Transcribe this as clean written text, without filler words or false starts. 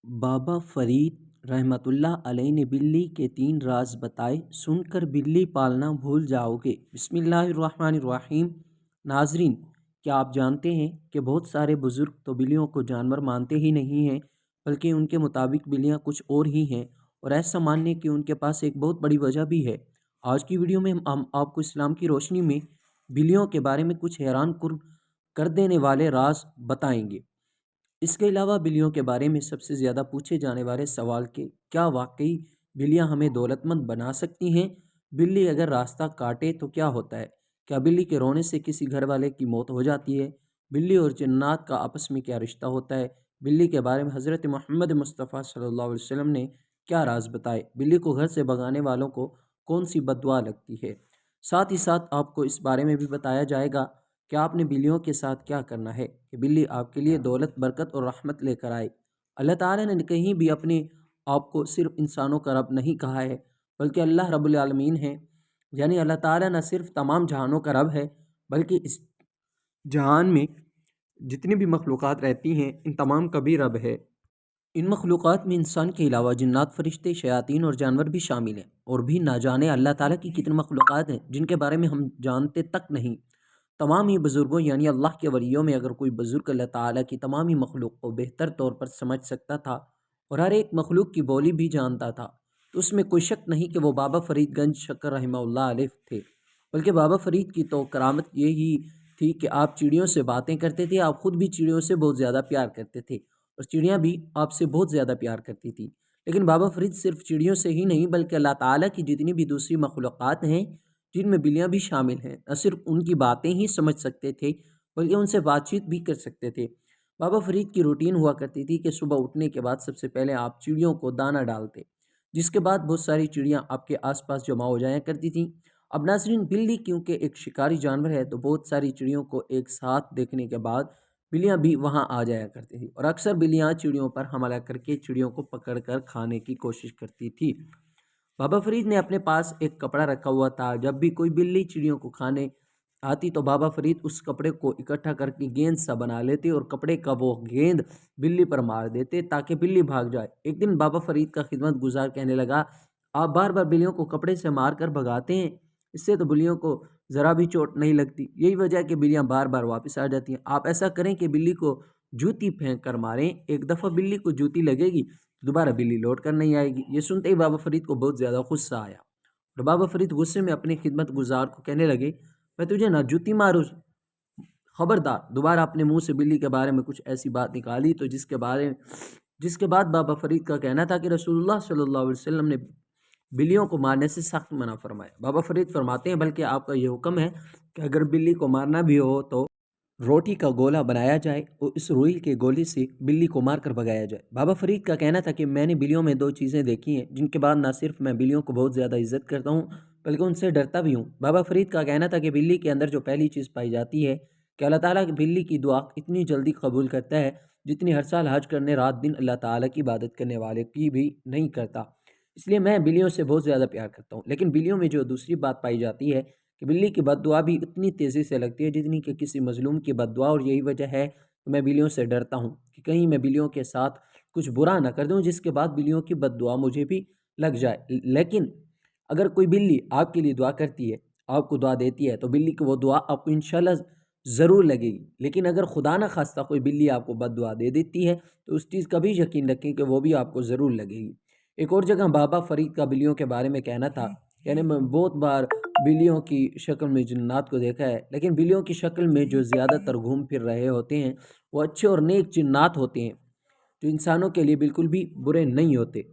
बाबा फरीद रहमतुल्लाह अलैह ने बिल्ली के 3 राज बताए, सुनकर बिल्ली पालना भूल जाओगे। बिस्मिल्लाहिर्रहमानिर्रहीम। नाजरीन, क्या आप जानते हैं कि बहुत सारे बुज़ुर्ग तो बिल्लियों को जानवर मानते ही नहीं हैं, बल्कि उनके मुताबिक बिल्लियां कुछ और ही हैं, और ऐसा मानने की उनके पास एक बहुत बड़ी वजह भी है। आज की वीडियो में हम आपको इस्लाम की रोशनी में बिल्लियों के बारे में कुछ हैरान कर देने वाले राज बताएंगे। इसके अलावा बिल्लियों के बारे में सबसे ज़्यादा पूछे जाने वाले सवाल के क्या वाकई बिल्लियां हमें दौलतमंद बना सकती हैं? बिल्ली अगर रास्ता काटे तो क्या होता है? क्या बिल्ली के रोने से किसी घर वाले की मौत हो जाती है? बिल्ली और जन्नात का आपस में क्या रिश्ता होता है? बिल्ली के बारे में हज़रत मोहम्मद मुस्तफ़ा सल्लल्लाहु अलैहि वसल्लम ने क्या राज बताए? बिल्ली को घर से भगाने वालों को कौन सी बद्दुआ लगती है? साथ ही साथ आपको इस बारे में भी बताया जाएगा कि आपने बिल्लियों के साथ क्या करना है कि बिल्ली आपके लिए दौलत, बरकत और रहमत लेकर आए। अल्लाह ताला ने कहीं भी अपने आप को सिर्फ इंसानों का रब नहीं कहा है, बल्कि अल्लाह रब्बुल आलमीन है। यानी अल्लाह ताला न सिर्फ तमाम जहानों का रब है, बल्कि इस जहान में जितनी भी मखलूक़ात रहती हैं, इन तमाम का भी रब है। इन मखलूक़ात में इंसान के अलावा जिन्नात, फरिश्ते, शयातीन और जानवर भी शामिल हैं, और भी ना जाने अल्लाह ताला की कितनी मखलूक़ात हैं जिनके बारे में हम जानते तक नहीं। तमाम ही बुज़ुर्गों यानी अल्लाह के वलियों में अगर कोई बुज़ुर्ग अल्लाह ताला की तमाम ही मखलूक को बेहतर तौर पर समझ सकता था और हर एक मखलूक की बोली भी जानता था, तो उसमें कोई शक नहीं कि वो बाबा फ़रीद गंज शक्कर रहमतुल्लाह अलैह थे। बल्कि बाबा फ़रीद की तो करामत यही थी कि आप चिड़ियों से बातें करते थे, आप ख़ुद भी चिड़ियों से बहुत ज़्यादा प्यार करते थे और चिड़ियाँ भी आपसे बहुत ज़्यादा प्यार करती थी। लेकिन बाबा फ़रीद सिर्फ चिड़ियों से ही नहीं, बल्कि अल्लाह ताला की जितनी भी दूसरी मखलूक़ात हैं, जिनमें बिल्लियाँ भी शामिल हैं, न सिर्फ उनकी बातें ही समझ सकते थे, बल्कि उनसे बातचीत भी कर सकते थे। बाबा फ़रीद की रूटीन हुआ करती थी कि सुबह उठने के बाद सबसे पहले आप चिड़ियों को दाना डालते, जिसके बाद बहुत सारी चिड़ियाँ आपके आसपास जमा हो जाया करती थीं। अब नाज़रीन, बिल्ली क्योंकि एक शिकारी जानवर है, तो बहुत सारी चिड़ियों को एक साथ देखने के बाद बिल्लियाँ भी वहाँ आ जाया करती थी, और अक्सर बिल्लियाँ चिड़ियों पर हमला करके चिड़ियों को पकड़ कर खाने की कोशिश करती थी। बाबा फरीद ने अपने पास एक कपड़ा रखा हुआ था। जब भी कोई बिल्ली चिड़ियों को खाने आती तो बाबा फरीद उस कपड़े को इकट्ठा करके गेंद सा बना लेते और कपड़े का वो गेंद बिल्ली पर मार देते ताकि बिल्ली भाग जाए। एक दिन बाबा फरीद का खिदमत गुजार कहने लगा, आप बार बार बिल्लियों को कपड़े से मार कर भगाते हैं, इससे तो बिल्लियों को ज़रा भी चोट नहीं लगती, यही वजह है कि बिल्लियाँ बार बार वापस आ जाती हैं। आप ऐसा करें कि बिल्ली को जूती फेंक कर मारें, एक दफ़ा बिल्ली को जूती लगेगी, दोबारा बिल्ली लौट कर नहीं आएगी। ये सुनते ही बाबा फरीद को बहुत ज़्यादा गुस्सा आया और बाबा फरीद गुस्से में अपने खिदमत गुजार को कहने लगे, मैं तुझे ना जूती मारूँ, खबरदार दोबारा अपने मुंह से बिल्ली के बारे में कुछ ऐसी बात निकाली तो जिसके बाद बाबा फरीद का कहना था कि रसूलुल्लाह सल्लल्लाहु अलैहि वसल्लम ने बिल्लियों को मारने से सख्त मना फरमाया। बाबा फरीद फरमाते हैं, बल्कि आपका ये हुक्म है कि अगर बिल्ली को मारना भी हो तो रोटी का गोला बनाया जाए और इस रुई के गोले से बिल्ली को मार कर भगाया जाए। बाबा फरीद का कहना था कि मैंने बिल्लियों में 2 चीज़ें देखी हैं जिनके बाद ना सिर्फ मैं बिल्लियों को बहुत ज़्यादा इज्जत करता हूँ, बल्कि उनसे डरता भी हूँ। बाबा फरीद का कहना था कि बिल्ली के अंदर जो पहली चीज़ पाई जाती है कि अल्लाह ताला बिल्ली की दुआ इतनी जल्दी कबूल करता है जितनी हर साल हज करने रात दिन अल्लाह ताला की इबादत करने वाले की भी नहीं करता। इसलिए मैं बिल्लियों से बहुत ज़्यादा प्यार करता हूँ। लेकिन बिल्लियों में जो दूसरी बात पाई जाती है कि बिल्ली की बद्दुआ भी उतनी तेज़ी से लगती है जितनी कि किसी मज़लूम की बद्दुआ, और यही वजह है कि मैं बिल्लियों से डरता हूँ कि कहीं मैं बिल्लियों के साथ कुछ बुरा ना कर दूँ जिसके बाद बिल्लियों की बद्दुआ मुझे भी लग जाए। लेकिन अगर कोई बिल्ली आपके लिए दुआ करती है, आपको दुआ देती है, तो बिल्ली की वो दुआ आपको इंशाल्लाह ज़रूर लगेगी। लेकिन अगर खुदा न खास्ता कोई बिल्ली आपको बद्दुआ दे देती है, तो उस चीज़ का भी यकीन रखें कि वो भी आपको ज़रूर लगेगी। एक और जगह बाबा फरीद का बिल्लियों के बारे में कहना था, यानी मैं बहुत बार बिल्लियों की शक्ल में जिन्नात को देखा है, लेकिन बिल्लियों की शक्ल में जो ज़्यादातर घूम फिर रहे होते हैं वो अच्छे और नेक जिन्नात होते हैं, जो इंसानों के लिए बिल्कुल भी बुरे नहीं होते।